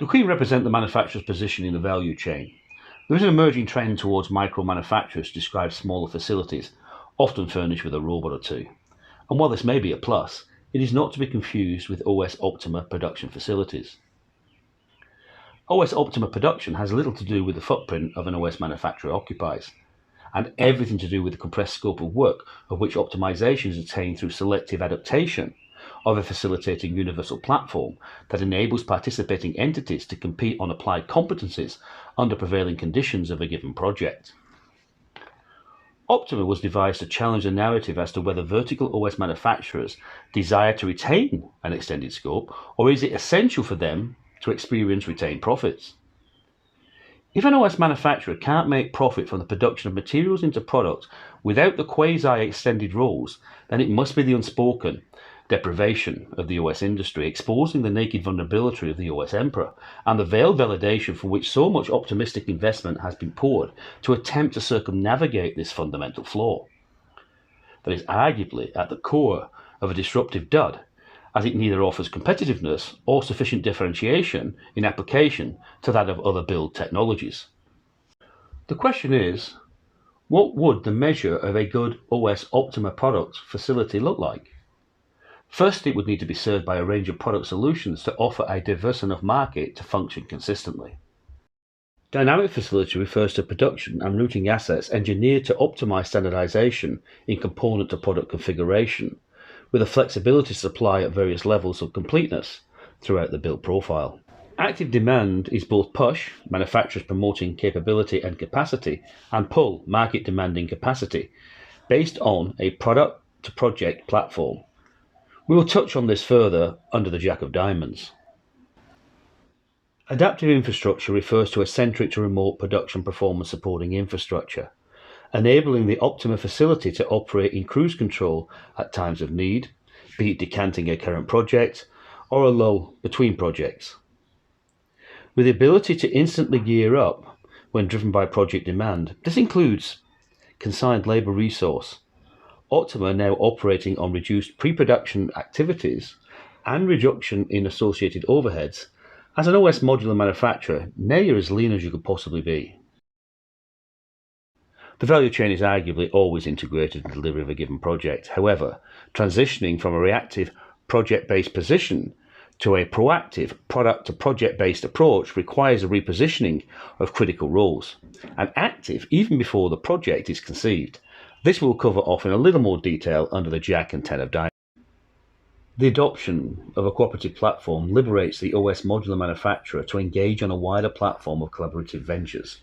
The Queen represent the manufacturer's position in the value chain. There is an emerging trend towards micro-manufacturers to describe smaller facilities, often furnished with a robot or two. And while this may be a plus, it is not to be confused with OS Optima production facilities. OS Optima production has little to do with the footprint of an OS manufacturer occupies, and everything to do with the compressed scope of work of which optimization is attained through selective adaptation of a facilitating universal platform that enables participating entities to compete on applied competencies under prevailing conditions of a given project. Optima was devised to challenge the narrative as to whether vertical OS manufacturers desire to retain an extended scope, or is it essential for them to experience retained profits. If an OS manufacturer can't make profit from the production of materials into products without the quasi-extended roles, then it must be the unspoken deprivation of the OS industry, exposing the naked vulnerability of the OS emperor, and the veiled validation for which so much optimistic investment has been poured to attempt to circumnavigate this fundamental flaw. That is arguably at the core of a disruptive dud, as it neither offers competitiveness or sufficient differentiation in application to that of other build technologies. The question is, what would the measure of a good OS Optima product facility look like? First, it would need to be served by a range of product solutions to offer a diverse enough market to function consistently. Dynamic facility refers to production and routing assets engineered to optimize standardization in component to product configuration, with a flexibility to supply at various levels of completeness throughout the build profile. Active demand is both push, manufacturers promoting capability and capacity, and pull, market demanding capacity, based on a product-to-project platform. We will touch on this further under the Jack of Diamonds. Adaptive infrastructure refers to a centric to remote production performance supporting infrastructure, enabling the Optima facility to operate in cruise control at times of need, be it decanting a current project or a lull between projects. With the ability to instantly gear up when driven by project demand, this includes consigned labour resource. Optima now operating on reduced pre-production activities and reduction in associated overheads. As an OS modular manufacturer, now you're as lean as you could possibly be. The value chain is arguably always integrated in the delivery of a given project. However, transitioning from a reactive project-based position to a proactive product-to-project-based approach requires a repositioning of critical roles, and active even before the project is conceived. This we'll cover off in a little more detail under the Jack and 10 of Diamonds. The adoption of a cooperative platform liberates the OS modular manufacturer to engage on a wider platform of collaborative ventures,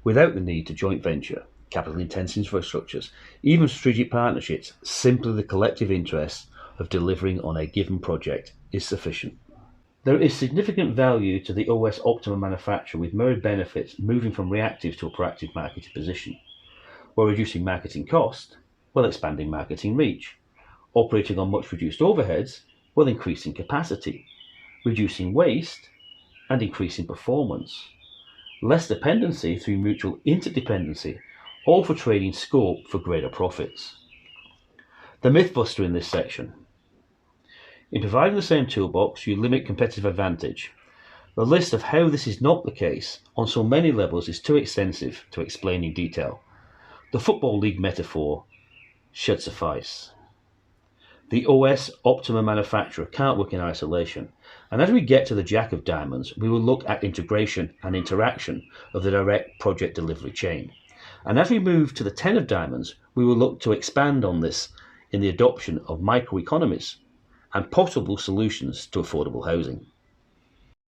without the need to joint venture, capital-intensive infrastructures, even strategic partnerships. Simply the collective interest of delivering on a given project is sufficient. There is significant value to the OS Optima manufacturer, with myriad benefits moving from reactive to a proactive marketing position, while reducing marketing cost, while expanding marketing reach, operating on much reduced overheads, while increasing capacity, reducing waste and increasing performance, less dependency through mutual interdependency, all for trading scope for greater profits. The mythbuster in this section. In providing the same toolbox, you limit competitive advantage. The list of how this is not the case on so many levels is too extensive to explain in detail. The Football League metaphor should suffice. The OS Optima manufacturer can't work in isolation, and as we get to the Jack of Diamonds, we will look at integration and interaction of the direct project delivery chain. And as we move to the 10 of Diamonds, we will look to expand on this in the adoption of microeconomies and possible solutions to affordable housing.